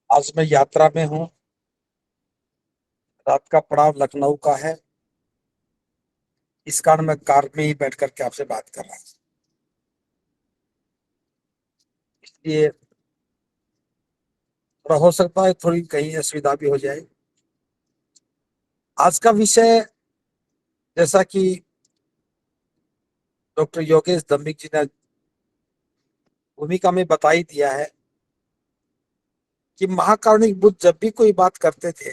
आज मैं यात्रा में हूँ। रात का पड़ाव लखनऊ का है। इस कारण मैं कार में ही बैठ करके आपसे बात कर रहा हूँ। इसलिए थोड़ा हो सकता है थोड़ी कहीं असुविधा भी हो जाए। आज का विषय, जैसा कि डॉक्टर योगेश दम्बिक जी ने भूमिका में बता ही दिया है कि महाकारुणिक बुद्ध जब भी कोई बात करते थे,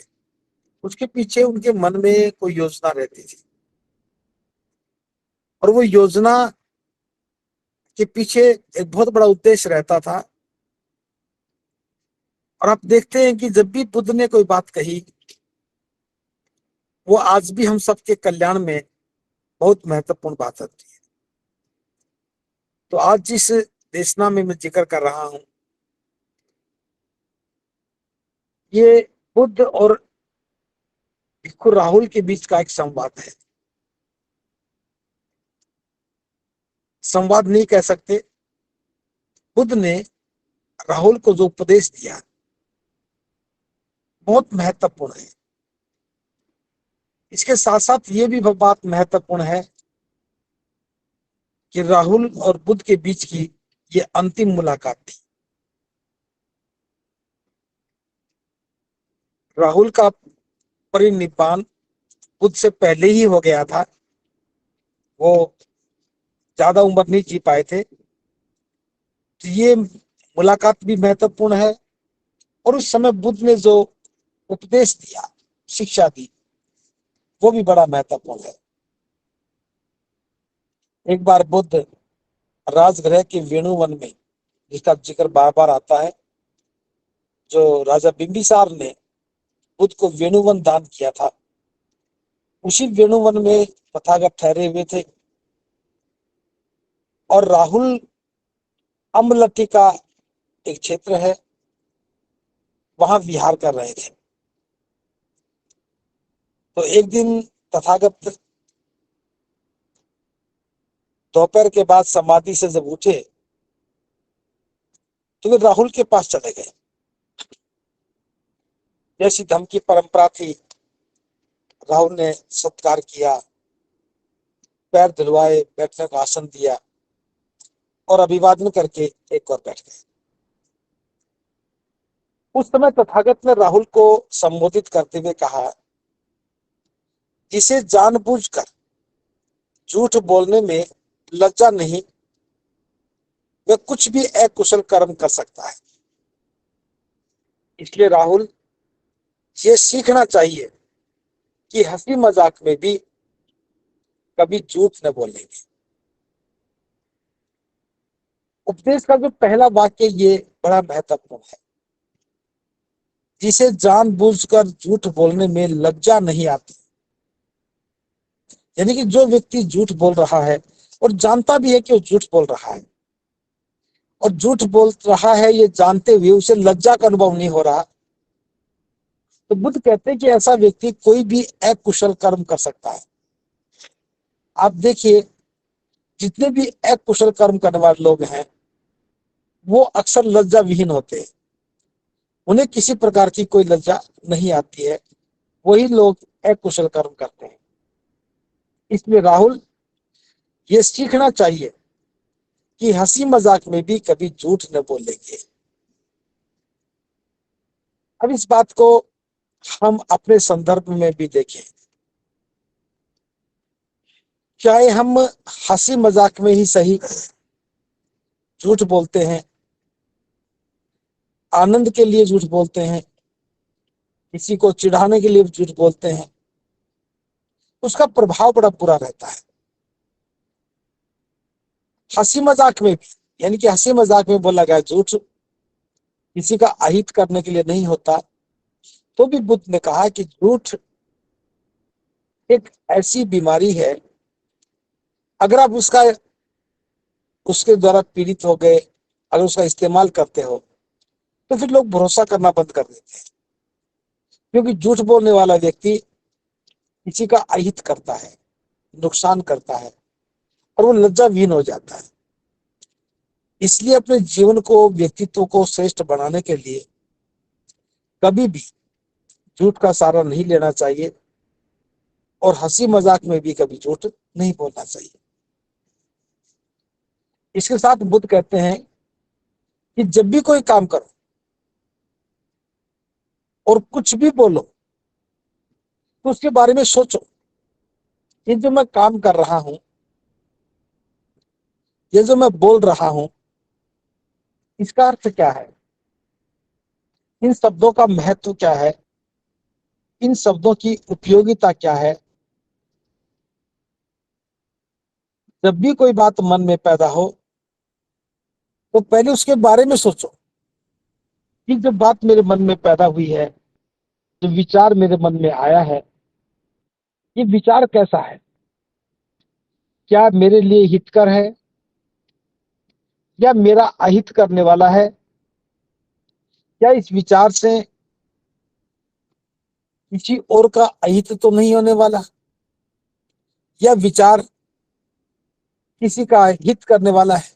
उसके पीछे उनके मन में कोई योजना रहती थी, और वो योजना के पीछे एक बहुत बड़ा उद्देश्य रहता था। और आप देखते हैं कि जब भी बुद्ध ने कोई बात कही, वो आज भी हम सबके कल्याण में बहुत महत्वपूर्ण बात होती है। तो आज जिस देशना में मैं जिक्र कर रहा हूं, ये बुद्ध और भिक्खु राहुल के बीच का एक संवाद है। संवाद नहीं कह सकते। बुद्ध ने राहुल को जो उपदेश दिया बहुत महत्वपूर्ण है। इसके साथ साथ ये भी बात महत्वपूर्ण है कि राहुल और बुद्ध के बीच की ये अंतिम मुलाकात थी। राहुल का परिनिब्बाण बुद्ध से पहले ही हो गया था। वो ज्यादा उम्र नहीं जी पाए थे। तो ये मुलाकात भी महत्वपूर्ण है। और उस समय बुद्ध ने जो उपदेश दिया, शिक्षा दी, वो भी बड़ा महत्वपूर्ण है। एक बार बुद्ध राजगृह के वेणुवन में, जिसका जिक्र बार बार आता है, जो राजा बिंबिसार ने बुद्ध को वेणुवन दान किया था, उसी वेणुवन में तथागत ठहरे हुए थे। और राहुल अम्बलटी का एक क्षेत्र है, वहां विहार कर रहे थे। तो एक दिन तथागत दोपहर के बाद समाधि से जब उठे, तो वे राहुल के पास चले गए। जैसी धर्म की परंपरा थी, राहुल ने सत्कार किया, पैर धुलवाए, बैठने का आसन दिया और अभिवादन करके एक और बैठ गए। उस समय तथागत ने राहुल को संबोधित करते हुए कहा, जिसे जानबूझकर झूठ बोलने में लज्जा नहीं, वह कुछ भी अकुशल कर्म कर सकता है। इसलिए राहुल, ये सीखना चाहिए कि हंसी मजाक में भी कभी झूठ न बोलेंगे। उपदेश का जो पहला वाक्य, ये बड़ा महत्वपूर्ण है। जिसे जानबूझकर झूठ बोलने में लज्जा नहीं आती। यानी कि जो व्यक्ति झूठ बोल रहा है और जानता भी है कि वो झूठ बोल रहा है, और झूठ बोल रहा है ये जानते हुए उसे लज्जा का अनुभव नहीं हो रहा, तो बुद्ध कहते हैं कि ऐसा व्यक्ति कोई भी अकुशल कर्म कर सकता है। आप देखिए, जितने भी अकुशल कर्म करने वाले लोग हैं, वो अक्सर लज्जा विहीन होते हैं। उन्हें किसी प्रकार की कोई लज्जा नहीं आती है। वही लोग अकुशल कर्म करते हैं। इसलिए राहुल, ये सीखना चाहिए कि हंसी मजाक में भी कभी झूठ न बोलेंगे। अब इस बात को हम अपने संदर्भ में भी देखें। चाहे हम हंसी मजाक में ही सही झूठ बोलते हैं, आनंद के लिए झूठ बोलते हैं, किसी को चिढ़ाने के लिए झूठ बोलते हैं, उसका प्रभाव बड़ा बुरा रहता है। हंसी मजाक में भी, यानी कि हंसी मजाक में बोला गया झूठ किसी का अहित करने के लिए नहीं होता। तो भी बुद्ध ने कहा कि झूठ एक ऐसी बीमारी है, अगर आप उसके द्वारा पीड़ित हो गए, अगर उसका इस्तेमाल करते हो, तो फिर लोग भरोसा करना बंद कर देते हैं। क्योंकि झूठ बोलने वाला व्यक्ति किसी का अहित करता है, नुकसान करता है, और वो लज्जा विहीन हो जाता है। इसलिए अपने जीवन को, व्यक्तित्व को श्रेष्ठ बनाने के लिए कभी भी झूठ का सहारा नहीं लेना चाहिए और हंसी मजाक में भी कभी झूठ नहीं बोलना चाहिए। इसके साथ बुद्ध कहते हैं कि जब भी कोई काम करो और कुछ भी बोलो तो उसके बारे में सोचो, ये जो मैं काम कर रहा हूं, ये जो मैं बोल रहा हूं, इसका अर्थ क्या है, इन शब्दों का महत्व क्या है, इन शब्दों की उपयोगिता क्या है। जब भी कोई बात मन में पैदा हो तो पहले उसके बारे में सोचो कि जो बात मेरे मन में पैदा हुई है, जो विचार मेरे मन में आया है, ये विचार कैसा है, क्या मेरे लिए हितकर है या मेरा अहित करने वाला है, क्या इस विचार से किसी और का अहित तो नहीं होने वाला, या विचार किसी का हित करने वाला है।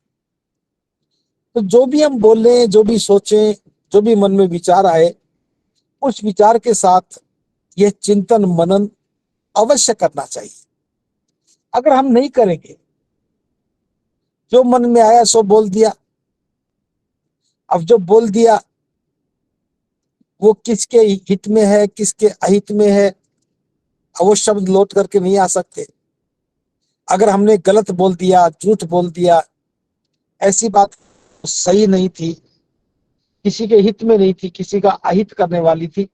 तो जो भी हम बोलें, जो भी सोचें, जो भी मन में विचार आए, उस विचार के साथ यह चिंतन मनन अवश्य करना चाहिए। अगर हम नहीं करेंगे, जो मन में आया सो बोल दिया, अब जो बोल दिया वो किसके हित में है, किसके अहित में है, वो शब्द लौट करके नहीं आ सकते। अगर हमने गलत बोल दिया, झूठ बोल दिया, ऐसी बात सही नहीं थी, किसी के हित में नहीं थी, किसी का अहित करने वाली थी,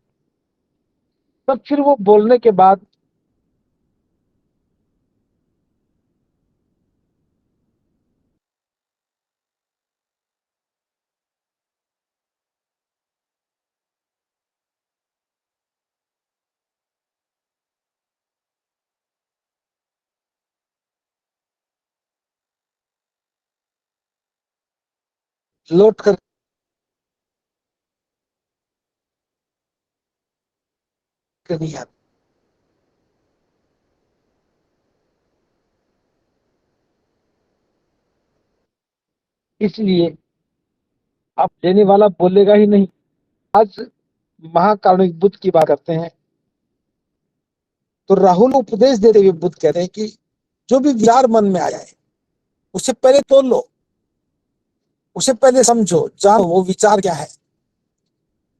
तब फिर वो बोलने के बाद लौट कर नहीं आता। इसलिए अब देने वाला बोलेगा ही नहीं। आज महाकारुणिक बुद्ध की बात करते हैं तो राहुल उपदेश देते हुए बुद्ध कहते हैं कि जो भी विचार मन में आया है उसे पहले तोल लो, उसे पहले समझो, जानो वो विचार क्या है,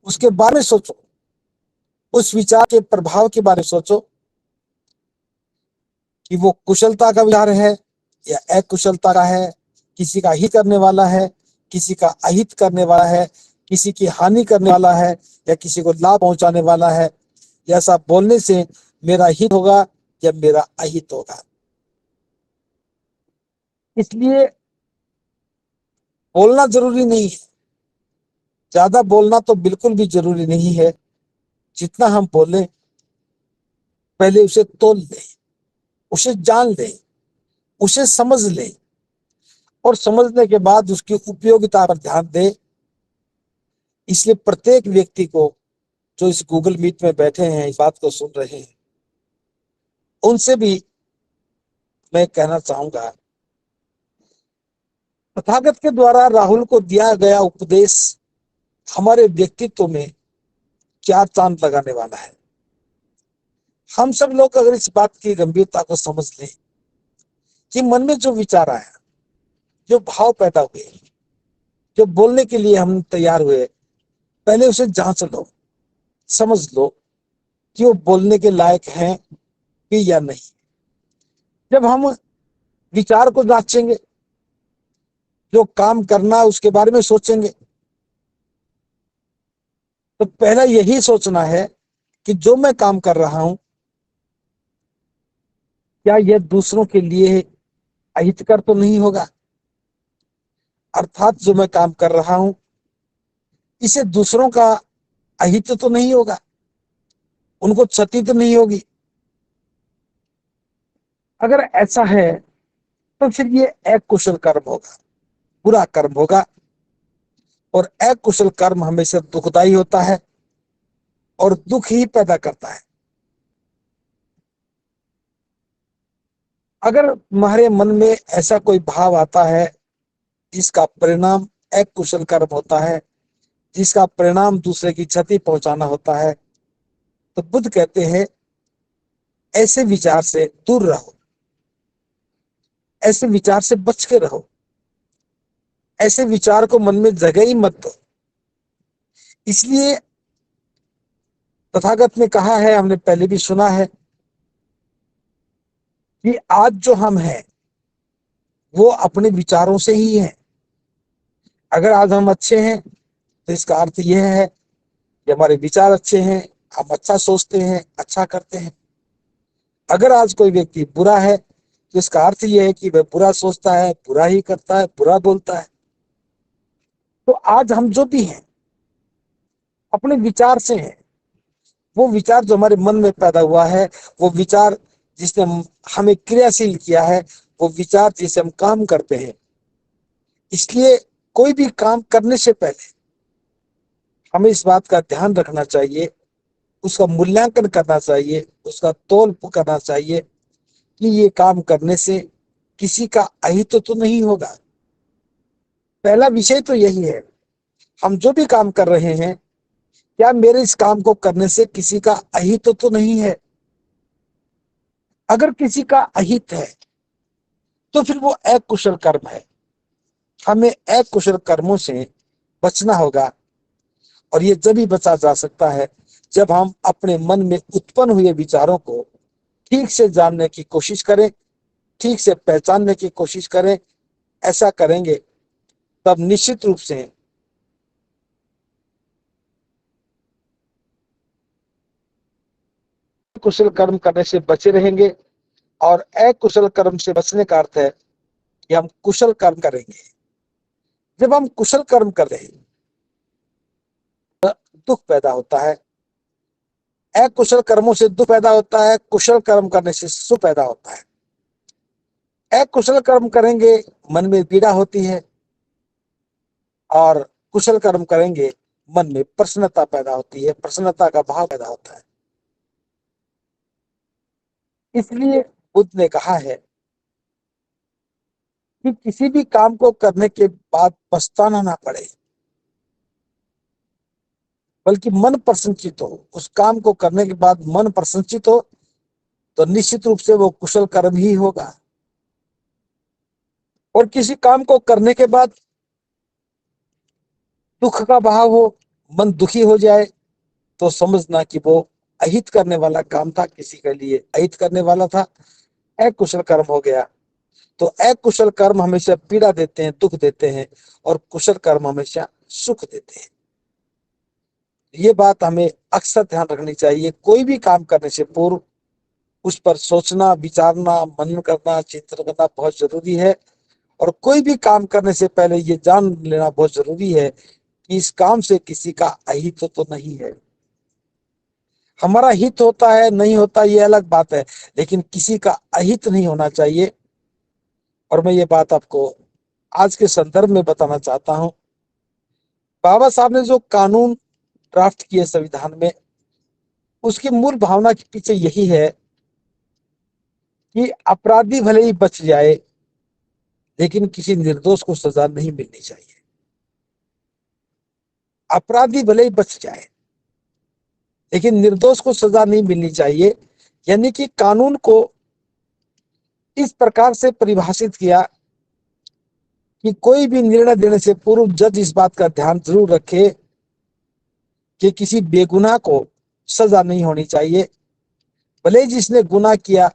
उसके बारे में सोचो, उस विचार के प्रभाव के बारे में सोचो कि वो कुशलता का विचार है या अकुशलता का है, किसी का हित करने वाला है, किसी का अहित करने वाला है, किसी की हानि करने वाला है या किसी को लाभ पहुंचाने वाला है, या ऐसा बोलने से मेरा हित होगा या मेरा अहित होगा। इसलिए बोलना जरूरी नहीं है, ज्यादा बोलना तो बिल्कुल भी जरूरी नहीं है। जितना हम बोले पहले उसे तोल लें, उसे जान लें, उसे समझ लें और समझने के बाद उसकी उपयोगिता पर ध्यान दें। इसलिए प्रत्येक व्यक्ति को जो इस गूगल मीट में बैठे हैं, इस बात को सुन रहे हैं, उनसे भी मैं कहना चाहूंगा, तथागत के द्वारा राहुल को दिया गया उपदेश हमारे व्यक्तित्व में क्या चांद लगाने वाला है। हम सब लोग अगर इस बात की गंभीरता को समझ लें कि मन में जो विचार आया, जो भाव पैदा हुए, जो बोलने के लिए हम तैयार हुए, पहले उसे जांच लो, समझ लो कि वो बोलने के लायक हैं भी या नहीं। जब हम विचार को जांचेंगे, जो काम करना है उसके बारे में सोचेंगे, तो पहला यही सोचना है कि जो मैं काम कर रहा हूं क्या यह दूसरों के लिए अहितकर तो नहीं होगा, अर्थात जो मैं काम कर रहा हूं इसे दूसरों का अहित तो नहीं होगा, उनको क्षति तो नहीं होगी। अगर ऐसा है तो फिर ये अकुशल कर्म होगा, बुरा कर्म होगा, और अकुशल कर्म हमेशा दुखदाई होता है और दुख ही पैदा करता है। अगर तुम्हारे मन में ऐसा कोई भाव आता है जिसका परिणाम एक कुशल कर्म होता है, जिसका परिणाम दूसरे की क्षति पहुंचाना होता है। तो बुद्ध कहते हैं ऐसे विचार से दूर रहो, ऐसे विचार से बच के रहो, ऐसे विचार को मन में जगह ही मत दो। इसलिए तथागत ने कहा है, हमने पहले भी सुना है कि आज जो हम हैं वो अपने विचारों से ही है। अगर आज हम अच्छे हैं तो इसका अर्थ यह है कि हमारे विचार अच्छे हैं, हम अच्छा सोचते हैं, अच्छा करते हैं। अगर आज कोई व्यक्ति बुरा है तो इसका अर्थ यह है कि वह बुरा सोचता है, बुरा ही करता है, बुरा बोलता है। तो आज हम जो भी हैं अपने विचार से हैं। वो विचार जो हमारे मन में पैदा हुआ है, वो विचार जिसने हमें क्रियाशील किया है, वो विचार जिसे हम काम करते हैं। इसलिए कोई भी काम करने से पहले हमें इस बात का ध्यान रखना चाहिए, उसका मूल्यांकन करना चाहिए, उसका तौल करना चाहिए कि ये काम करने से किसी का अहित तो नहीं होगा। पहला विषय तो यही है, हम जो भी काम कर रहे हैं क्या मेरे इस काम को करने से किसी का अहित तो नहीं है। अगर किसी का अहित है तो फिर वो अकुशल कर्म है। हमें अकुशल कर्मों से बचना होगा, और ये जब ही बचा जा सकता है जब हम अपने मन में उत्पन्न हुए विचारों को ठीक से जानने की कोशिश करें, ठीक से पहचानने की कोशिश करें। ऐसा करेंगे तब निश्चित रूप से कुशल कर्म करने से बचे रहेंगे। और अकुशल कर्म से बचने का अर्थ है कि हम कुशल कर्म करेंगे। जब हम कुशल कर्म कर रहे हैं दुख पैदा होता है, अकुशल कर्मों से दुख पैदा होता है, कुशल कर्म करने से सुख पैदा होता है। अकुशल कर्म करेंगे मन में पीड़ा होती है, और कुशल कर्म करेंगे मन में प्रसन्नता पैदा होती है, प्रसन्नता का भाव पैदा होता है। इसलिए बुद्ध ने कहा है कि किसी भी काम को करने के बाद पछताना ना पड़े, बल्कि मन प्रसन्नचित हो। उस काम को करने के बाद मन प्रसन्नचित हो तो निश्चित रूप से वो कुशल कर्म ही होगा। और किसी काम को करने के बाद दुख का भाव हो, मन दुखी हो जाए, तो समझना कि वो अहित करने वाला काम था, किसी के लिए अहित करने वाला था, अकुशल कर्म हो गया। तो अकुशल कर्म हमेशा पीड़ा देते हैं, दुख देते हैं, और कुशल कर्म हमेशा सुख देते हैं। ये बात हमें अक्सर ध्यान रखनी चाहिए। कोई भी काम करने से पूर्व उस पर सोचना, विचारना, मनन करना, चिंतन करना बहुत जरूरी है। और कोई भी काम करने से पहले ये जान लेना बहुत जरूरी है कि इस काम से किसी का अहित तो नहीं है। हमारा हित होता है नहीं होता ये अलग बात है, लेकिन किसी का अहित नहीं होना चाहिए। और मैं ये बात आपको आज के संदर्भ में बताना चाहता हूं। बाबा साहब ने जो कानून ड्राफ्ट किए संविधान में, उसकी मूल भावना के पीछे यही है कि अपराधी भले ही बच जाए, लेकिन किसी निर्दोष को सजा नहीं मिलनी चाहिए। अपराधी भले ही बच जाए, लेकिन निर्दोष को सजा नहीं मिलनी चाहिए। यानी कि कानून को इस प्रकार से परिभाषित किया कि कोई भी निर्णय देने से पूर्व जज इस बात का ध्यान जरूर रखे कि किसी बेगुनाह को सजा नहीं होनी चाहिए। भले ही जिसने गुनाह किया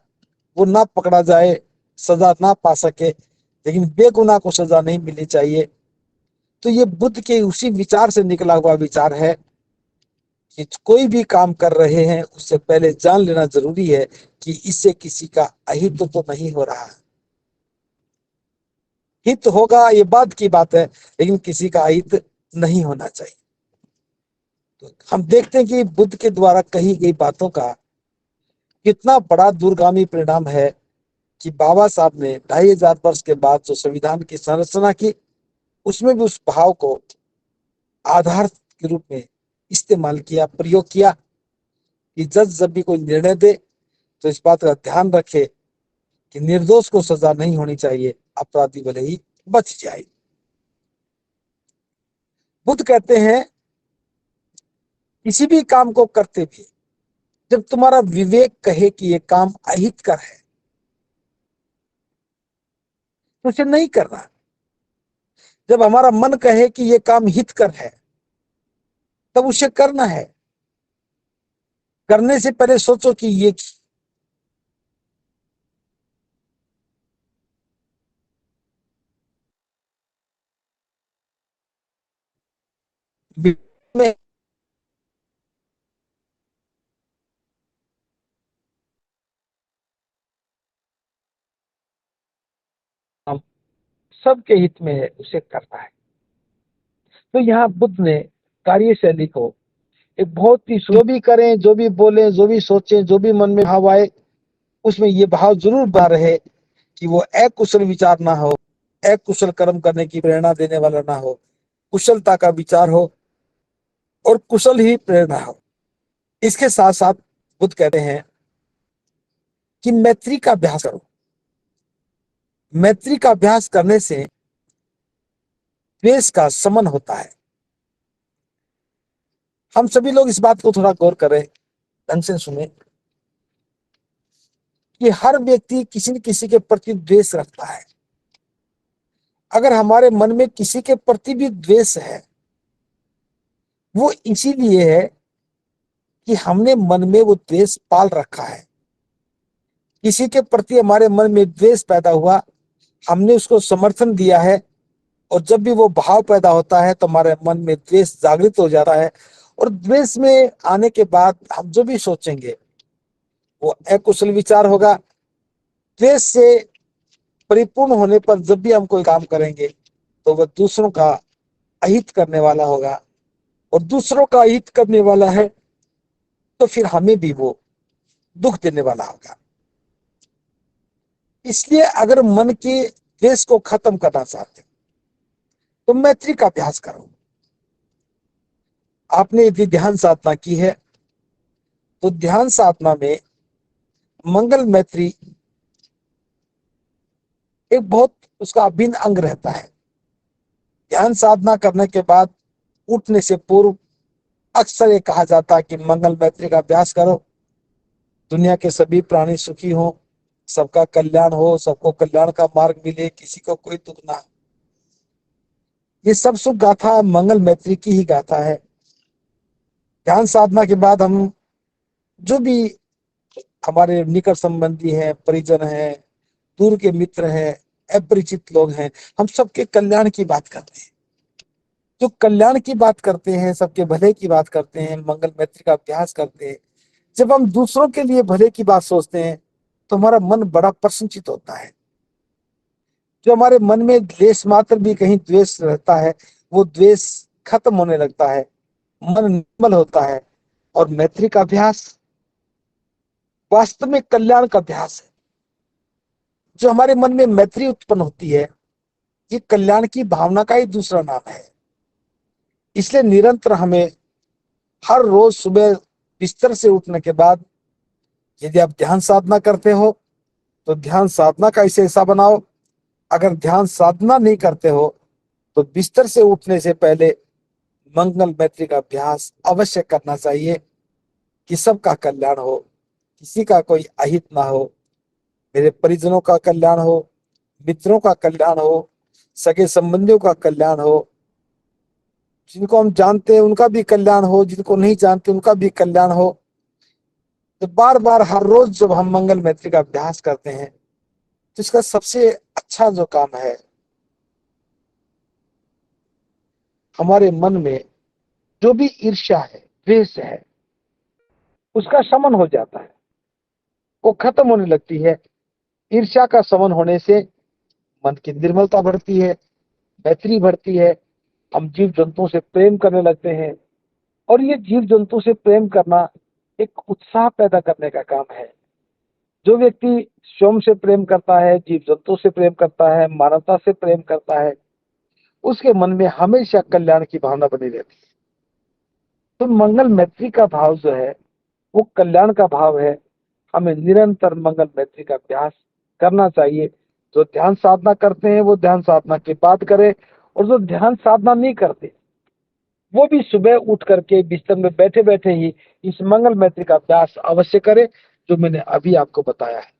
वो ना पकड़ा जाए, सजा ना पा सके, लेकिन बेगुनाह को सजा नहीं मिलनी चाहिए। तो ये बुद्ध के उसी विचार से निकला हुआ विचार है कि कोई भी काम कर रहे हैं उससे पहले जान लेना जरूरी है कि इससे किसी का अहित तो नहीं हो रहा है। हित होगा ये बाद की बात है, लेकिन किसी का अहित नहीं होना चाहिए। तो हम देखते हैं कि बुद्ध के द्वारा कही गई बातों का कितना बड़ा दूरगामी परिणाम है कि बाबा साहब ने 2500 वर्ष के बाद जो संविधान की संरचना की, उसमें भी उस भाव को आधार के रूप में इस्तेमाल किया, प्रयोग किया कि जज जब भी कोई निर्णय दे तो इस बात का ध्यान रखे कि निर्दोष को सजा नहीं होनी चाहिए, अपराधी भले ही बच जाए। बुद्ध कहते हैं किसी भी काम को करते भी जब तुम्हारा विवेक कहे कि ये काम अहितकर है तो उसे नहीं करना। जब हमारा मन कहे कि ये काम हितकर है तब उसे करना है। करने से पहले सोचो कि ये में सबके हित में है उसे करना है। तो यहाँ बुद्ध ने कार्यशैली को एक बहुत ही जो भी करें, जो भी बोले, जो भी सोचें, जो भी मन में भाव आए उसमें ये भाव जरूर बना रहे कि वो अकुशल विचार ना हो, अकुशल कर्म करने की प्रेरणा देने वाला ना हो, कुशलता का विचार हो और कुशल ही प्रेरणा हो। इसके साथ साथ बुद्ध कहते हैं कि मैत्री का अभ्यास करो। मैत्री का अभ्यास करने से द्वेष का शमन होता है। हम सभी लोग इस बात को थोड़ा गौर करें, ढंग से सुने कि हर व्यक्ति किसी न किसी के प्रति द्वेष रखता है। अगर हमारे मन में किसी के प्रति भी द्वेष है वो इसीलिए है कि हमने मन में वो द्वेष पाल रखा है। किसी के प्रति हमारे मन में द्वेष पैदा हुआ, हमने उसको समर्थन दिया है और जब भी वो भाव पैदा होता है तो हमारे मन में द्वेष जागृत हो जाता है और द्वेष में आने के बाद हम जो भी सोचेंगे वो अकुशल विचार होगा। द्वेष से परिपूर्ण होने पर जब भी हम कोई काम करेंगे तो वह दूसरों का अहित करने वाला होगा और दूसरों का अहित करने वाला है तो फिर हमें भी वो दुख देने वाला होगा। इसलिए अगर मन के द्वेष को खत्म करना चाहते तो मैत्री का अभ्यास करो। आपने यदि ध्यान साधना की है तो ध्यान साधना में मंगल मैत्री एक बहुत उसका अभिन्न अंग रहता है। ध्यान साधना करने के बाद उठने से पूर्व अक्सर ये कहा जाता है कि मंगल मैत्री का अभ्यास करो, दुनिया के सभी प्राणी सुखी हो, सबका कल्याण हो, सबको कल्याण का मार्ग मिले, किसी को कोई दुख ना। ये सब सुख गाथा मंगल मैत्री की ही गाथा है। ध्यान साधना के बाद हम जो भी हमारे निकट संबंधी हैं, परिजन हैं, दूर के मित्र हैं, अपरिचित लोग हैं, हम सबके कल्याण की बात करते हैं। जो कल्याण की बात करते हैं, सबके भले की बात करते हैं, मंगल मैत्री का अभ्यास करते हैं, जब हम दूसरों के लिए भले की बात सोचते हैं तो हमारा मन बड़ा प्रसन्नचित होता है। जो हमारे मन में द्वेष मात्र भी कहीं द्वेष रहता है वो द्वेष खत्म होने लगता है, मन निर्मल होता है। और मैत्री का अभ्यास वास्तव में कल्याण का अभ्यास है। जो हमारे मन में मैत्री उत्पन्न होती है ये कल्याण की भावना का ही दूसरा नाम है। इसलिए निरंतर हमें हर रोज सुबह बिस्तर से उठने के बाद यदि आप ध्यान साधना करते हो तो ध्यान साधना का इसे ऐसा बनाओ। अगर ध्यान साधना नहीं करते हो तो बिस्तर से उठने से पहले मंगल मैत्री का अभ्यास अवश्य करना चाहिए कि सबका कल्याण हो, किसी का कोई अहित ना हो, मेरे परिजनों का कल्याण हो, मित्रों का कल्याण हो, सगे संबंधियों का कल्याण हो, जिनको हम जानते हैं उनका भी कल्याण हो, जिनको नहीं जानते उनका भी कल्याण हो। तो बार बार हर रोज जब हम मंगल मैत्री का अभ्यास करते हैं तो इसका सबसे अच्छा जो काम है हमारे मन में जो भी ईर्ष्या है, द्वेष है, उसका शमन हो जाता है, वो खत्म होने लगती है। ईर्ष्या का शमन होने से मन की निर्मलता बढ़ती है, मैत्री बढ़ती है, हम जीव जंतुओं से प्रेम करने लगते हैं। और ये जीव जंतु से प्रेम करना एक उत्साह पैदा करने का काम है। जो व्यक्ति स्वयं से प्रेम करता है, जीव जंतु से प्रेम करता है, मानवता से प्रेम करता है, उसके मन में हमेशा कल्याण की भावना बनी रहती है। तो मंगल मैत्री का भाव जो है वो कल्याण का भाव है। हमें निरंतर मंगल मैत्री का अभ्यास करना चाहिए। जो ध्यान साधना करते हैं वो ध्यान साधना के बाद करें और जो ध्यान साधना नहीं करते वो भी सुबह उठ करके बिस्तर में बैठे बैठे ही इस मंगल मैत्री का अभ्यास अवश्य करें, जो मैंने अभी आपको बताया है।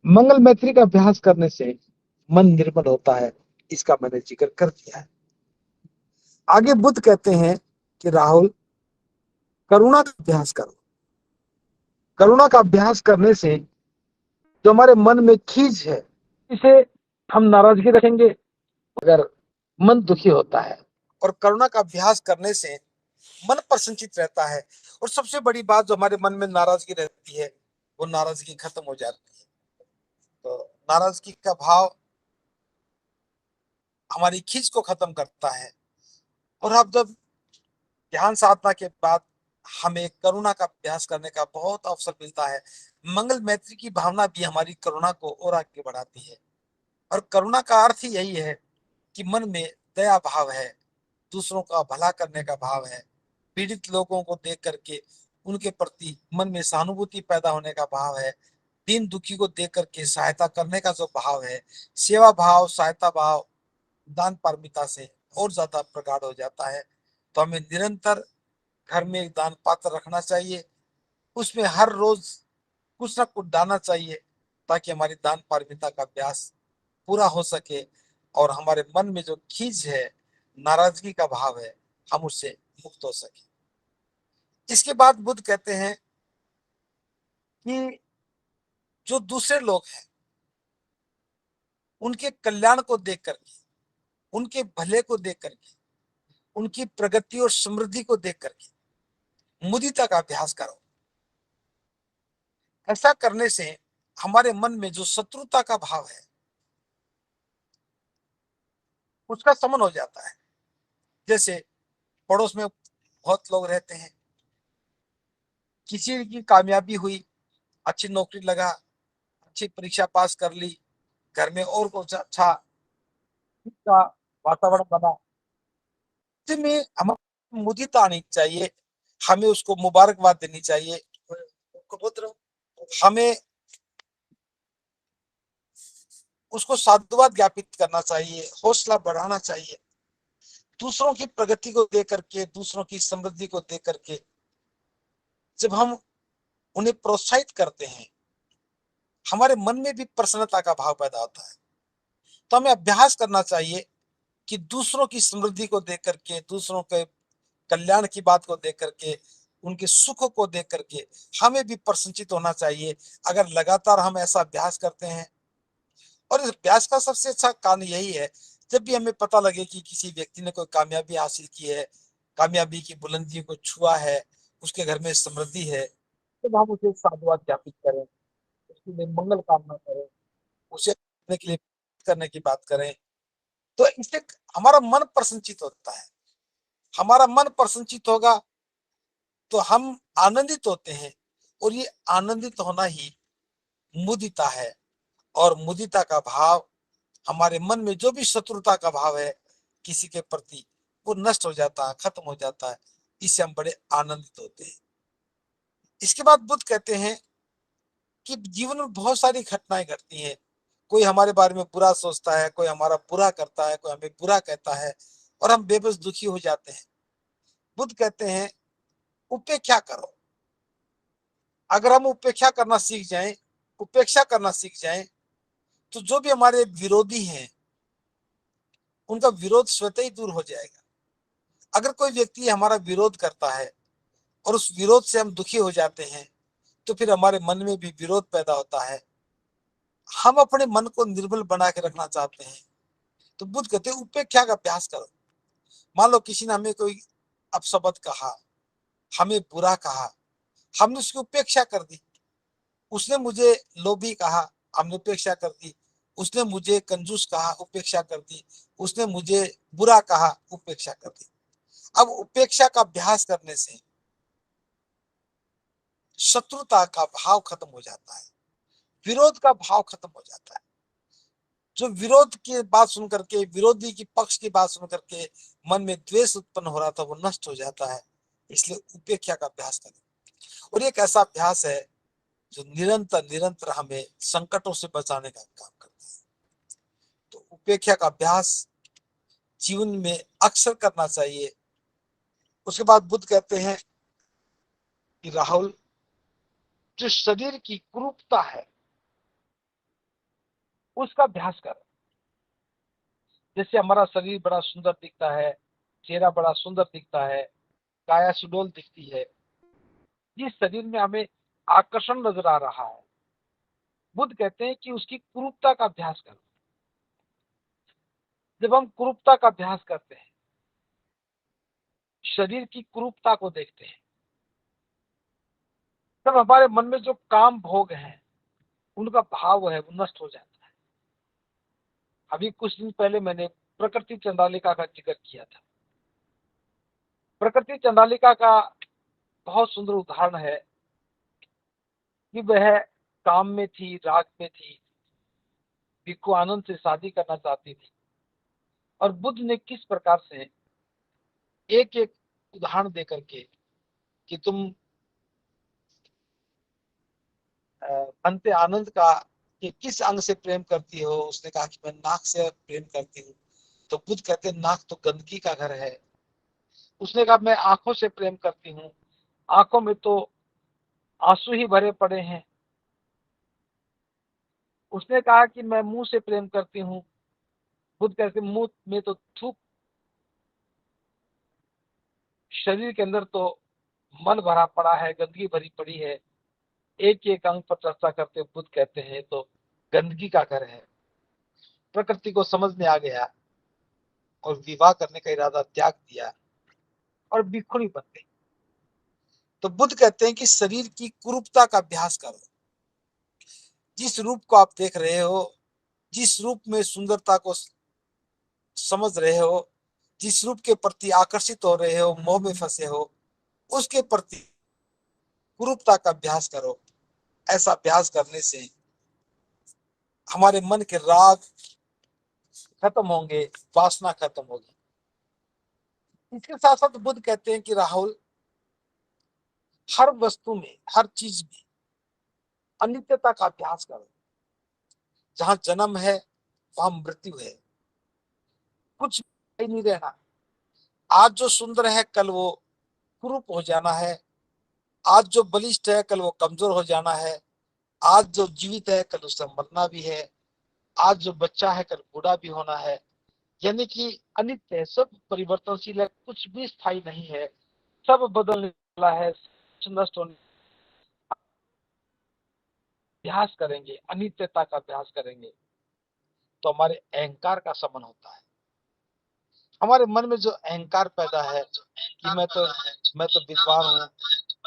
मंगल मैत्री का अभ्यास करने से मन निर्मल होता है, इसका मैंने जिक्र कर दिया है। आगे बुद्ध कहते हैं कि राहुल, करुणा का अभ्यास करो। करुणा का अभ्यास करने से जो हमारे मन में खींच है, इसे हम नाराजगी रखेंगे अगर मन दुखी होता है। और करुणा का अभ्यास करने से मन प्रसन्नचित रहता है। और सबसे बड़ी बात, जो हमारे मन में नाराजगी रहती है, वो नाराजगी खत्म हो जाती है। तो नाराजगी का भाव हमारी खींच को खत्म करता है। और अब जब ध्यान साधना के बाद हमें करुणा का अभ्यास करने का बहुत अवसर मिलता है। मंगल मैत्री की भावना भी हमारी करुणा को और आगे बढ़ाती है। और करुणा का अर्थ ही यही है कि मन में दया भाव है, दूसरों का भला करने का भाव है, पीड़ित लोगों को देख करके उनके प्रति मन में सहानुभूति पैदा होने का भाव है, दीन दुखी को देख करके सहायता करने का जो भाव है, सेवा भाव, सहायता भाव दान पारमिता से और ज्यादा प्रगाढ़ हो जाता है। तो हमें निरंतर घर में एक दान पात्र रखना चाहिए, उसमें हर रोज कुछ ना कुछ डालना चाहिए, ताकि हमारी दान पारमिता का अभ्यास पूरा हो सके और हमारे मन में जो खींच है, नाराजगी का भाव है, हम उससे मुक्त हो सके। इसके बाद बुद्ध कहते हैं कि जो दूसरे लोग हैं, उनके कल्याण को देख करके, उनके भले को देख करके, उनकी प्रगति और समृद्धि को देख करके मुदिता का अभ्यास करो। ऐसा करने से हमारे मन में जो शत्रुता का भाव है, उसका शमन हो जाता है। जैसे पड़ोस में बहुत लोग रहते हैं, किसी की कामयाबी हुई, अच्छी नौकरी लगा, अच्छी परीक्षा पास कर ली, घर में और कुछ अच्छा का वातावरण बना, में हमें मुदिता आनी चाहिए, हमें उसको मुबारकबाद देनी चाहिए, हमें उसको साधुवाद ज्ञापित करना चाहिए, हौसला बढ़ाना चाहिए। दूसरों की प्रगति को देख करके, दूसरों की समृद्धि को देख करके जब हम उन्हें प्रोत्साहित करते हैं, हमारे मन में भी प्रसन्नता का भाव पैदा होता है। तो हमें अभ्यास करना चाहिए कि दूसरों की समृद्धि को देख करके, दूसरों के कल्याण की बात को देख करके, उनके सुख को देख करके हमें भी प्रसन्नचित होना चाहिए। अगर लगातार हम ऐसा अभ्यास करते हैं, और इस अभ्यास का सबसे अच्छा कारण यही है, जब भी हमें पता लगे कि किसी व्यक्ति ने कोई कामयाबी हासिल की है, कामयाबी की बुलंदियों को छुआ है, उसके घर में समृद्धि है, तो हम उसे साधुवाद ज्ञापित करें, उसके लिए मंगल कामना करें, उसे करने के लिए करने की बात करें। तो इससे हमारा मन प्रसन्नचित होता है। हमारा मन प्रसन्नचित होगा तो हम आनंदित होते हैं, और ये आनंदित होना ही मुदिता है। और मुदिता का भाव, हमारे मन में जो भी शत्रुता का भाव है किसी के प्रति, वो नष्ट हो जाता है, खत्म हो जाता है। इससे हम बड़े आनंदित होते हैं। इसके बाद बुद्ध कहते हैं कि जीवन में बहुत सारी घटनाएं घटती हैं। कोई हमारे बारे में बुरा सोचता है, कोई हमारा बुरा करता है, कोई हमें बुरा कहता है, और हम बेबस दुखी हो जाते हैं। बुद्ध कहते हैं उपेक्षा करो। अगर हम उपेक्षा करना सीख जाएं, उपेक्षा करना सीख जाएं, तो जो भी हमारे विरोधी हैं, उनका विरोध स्वतः ही दूर हो जाएगा। अगर कोई व्यक्ति हमारा विरोध करता है और उस विरोध से हम दुखी हो जाते हैं, तो फिर हमारे मन में भी विरोध पैदा होता है। हम अपने मन को निर्मल बना के रखना चाहते हैं, तो बुद्ध कहते हैं उपेक्षा का अभ्यास करो। मान लो किसी ने हमें कोई अपशब्द कहा, हमें बुरा कहा, हमने उसकी उपेक्षा कर दी। उसने मुझे लोभी कहा, हमने उपेक्षा कर दी। उसने मुझे कंजूस कहा, उपेक्षा कर दी। उसने मुझे बुरा कहा, उपेक्षा कर दी। अब उपेक्षा का अभ्यास करने से शत्रुता का भाव खत्म हो जाता है, विरोध का भाव खत्म हो जाता है। जो विरोध की बात सुन करके, विरोधी की पक्ष की बात सुन करके मन में द्वेष उत्पन्न हो रहा था, वो नष्ट हो जाता है। इसलिए उपेक्षा का अभ्यास करें। और एक ऐसा अभ्यास है जो निरंतर निरंतर हमें संकटों से बचाने का काम करता है। तो उपेक्षा का अभ्यास जीवन में अक्सर करना चाहिए, उसके बाद बुद्ध कहते हैं कि राहुल, जो शरीर की कुरूपता है उसका अभ्यास कर। जैसे हमारा शरीर बड़ा सुंदर दिखता है, चेहरा बड़ा सुंदर दिखता है, काया सुडौल दिखती है, जिस शरीर में हमें आकर्षण नजर आ रहा है, बुद्ध कहते हैं कि उसकी कुरूपता का अभ्यास करो। जब हम कुरूपता का अभ्यास करते हैं, शरीर की कुरूपता को देखते हैं, तब हमारे मन में जो काम भोग है, उनका भाव है, वो नष्ट हो जाता है। अभी कुछ दिन पहले मैंने प्रकृति चंद्रालिका का जिक्र किया था। प्रकृति चंद्रालिका का बहुत सुंदर उदाहरण है कि वह काम में थी, राग में थी, भिक्खु आनंद से शादी करना चाहती थी, और बुद्ध ने किस प्रकार से एक एक उदाहरण दे करके कि तुम अंते आनंद का कि किस अंग से प्रेम करती हो। उसने कहा कि मैं नाक से प्रेम करती हूँ। तो बुद्ध कहते हैं नाक तो गंदगी का घर है। उसने कहा मैं आंखों से प्रेम करती हूँ, आंखों में तो आंसू ही भरे पड़े हैं। उसने कहा कि मैं मुंह से प्रेम करती हूँ। बुद्ध कहते मुंह में तो थूक, शरीर के अंदर तो मन भरा पड़ा है, गंदगी भरी पड़ी है। एक एक अंग पर चर्चा करते बुद्ध कहते हैं तो गंदगी का घर है। प्रकृति को समझ में आ गया और विवाह करने का इरादा त्याग दिया और भिक्षुणी बन गई। तो बुद्ध कहते हैं कि शरीर की कुरूपता का अभ्यास करो। जिस रूप को आप देख रहे हो, जिस रूप में सुंदरता को समझ रहे हो, जिस रूप के प्रति आकर्षित हो रहे हो, मोह में फंसे हो, उसके प्रति कुरूपता का अभ्यास करो। ऐसा अभ्यास करने से हमारे मन के राग खत्म होंगे, वासना खत्म होगी। इसके साथ साथ बुद्ध कहते हैं कि राहुल, हर वस्तु में, हर चीज में अनित्यता का अभ्यास करो। जहां जन्म है वहां मृत्यु है, कुछ नहीं रहना। आज जो सुंदर है कल वो कुरूप हो जाना है, आज जो बलिष्ठ है कल वो कमजोर हो जाना है, आज जो जीवित है कल उससे मरना भी है, आज जो बच्चा है कल बूढ़ा भी होना है। यानी कि अनित्य है, सब परिवर्तनशील है, कुछ भी स्थायी नहीं है, सब बदलने वाला है, नष्ट होने। अभ्यास करेंगे, अनित्यता का अभ्यास करेंगे तो हमारे अहंकार का समन होता है। हमारे मन में जो अहंकार पैदा है कि मैं तो विद्वान हूँ,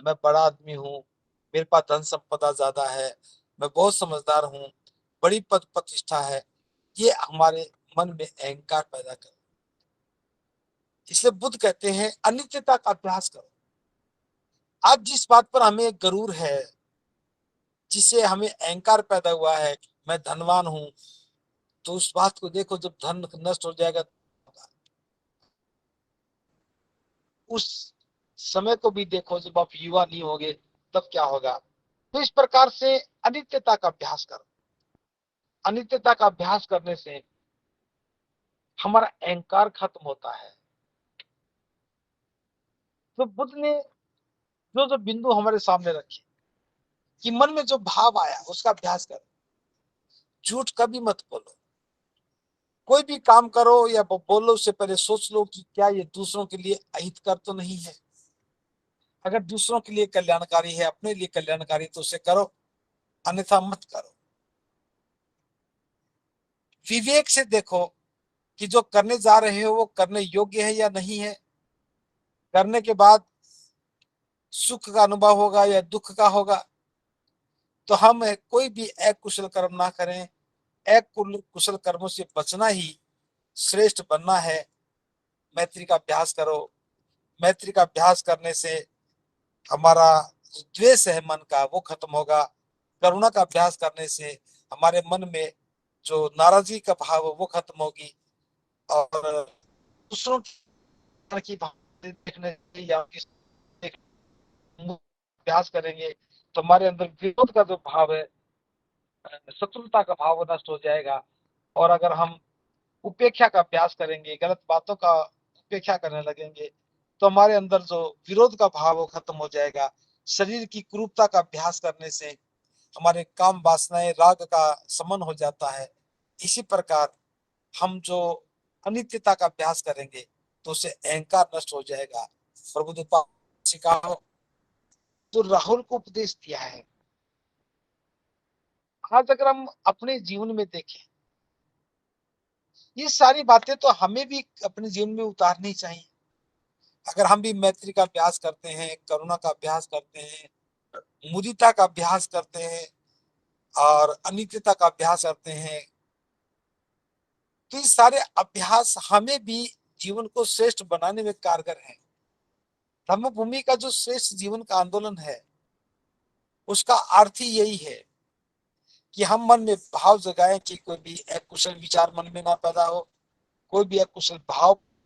मैं बड़ा आदमी हूँ, मेरे पास धन संपदा ज्यादा है, मैं बहुत समझदार हूँ, बड़ी पद प्रतिष्ठा है, ये हमारे मन में अहंकार पैदा कर। इसलिए बुद्ध कहते हैं अनित्यता का अभ्यास करो। आज जिस बात पर हमें गरूर है, जिससे हमें अहंकार पैदा हुआ है, मैं धनवान हूँ, तो उस बात को देखो, जब धन नष्ट हो जाएगा उस समय को भी देखो, जब आप युवा नहीं होगे तब क्या होगा। तो इस प्रकार से अनित्यता का अभ्यास करो। अनित्यता का अभ्यास करने से हमारा अहंकार खत्म होता है। तो बुद्ध ने जो जो बिंदु हमारे सामने रखे कि मन में जो भाव आया उसका अभ्यास करो। झूठ कभी मत बोलो। कोई भी काम करो या बोलो उससे पहले सोच लो कि क्या ये दूसरों के लिए अहितकर तो नहीं है। अगर दूसरों के लिए कल्याणकारी है, अपने लिए कल्याणकारी, तो उसे करो, अन्यथा मत करो। विवेक से देखो कि जो करने जा रहे हो वो करने योग्य है या नहीं है। करने के बाद सुख का अनुभव होगा या दुख का होगा। तो हम कोई भी अकुशल कर्म ना करें। अकुशल कर्मों से बचना ही श्रेष्ठ बनना है। मैत्री का अभ्यास करो। मैत्री का अभ्यास करने से हमारा जो द्वेष है मन का वो खत्म होगा। करुणा का अभ्यास करने से हमारे मन में जो नाराजगी का भाव है वो खत्म होगी। और दूसरों की भावना देखने या अभ्यास करेंगे तो हमारे अंदर विरोध का जो भाव है, शत्रुता का भाव नष्ट हो जाएगा। और अगर हम उपेक्षा का अभ्यास करेंगे, गलत बातों का उपेक्षा करने लगेंगे, तो हमारे अंदर जो विरोध का भाव वो खत्म हो जाएगा। शरीर की क्रूरता का अभ्यास करने से हमारे काम वासनाएं राग का समन हो जाता है। इसी प्रकार हम जो अनित्यता का अभ्यास करेंगे तो उससे अहंकार नष्ट हो जाएगा। प्रभु सिखाओ तो राहुल को उपदेश दिया है। आज अगर हम अपने जीवन में देखें, ये सारी बातें तो हमें भी अपने जीवन में उतारनी चाहिए। अगर हम भी मैत्री का अभ्यास करते हैं, करुणा का अभ्यास करते हैं, मुदिता का अभ्यास करते हैं और अनित्यता का अभ्यास करते हैं, तो ये सारे अभ्यास हमें भी जीवन को श्रेष्ठ बनाने में कारगर है। धम्मभूमि का जो श्रेष्ठ जीवन का आंदोलन है, उसका अर्थ ही यही है कि हम मन में भाव जगाएं कि कोई भी अकुशल विचार मन में ना पैदा हो, कोई भी अकुशल भाव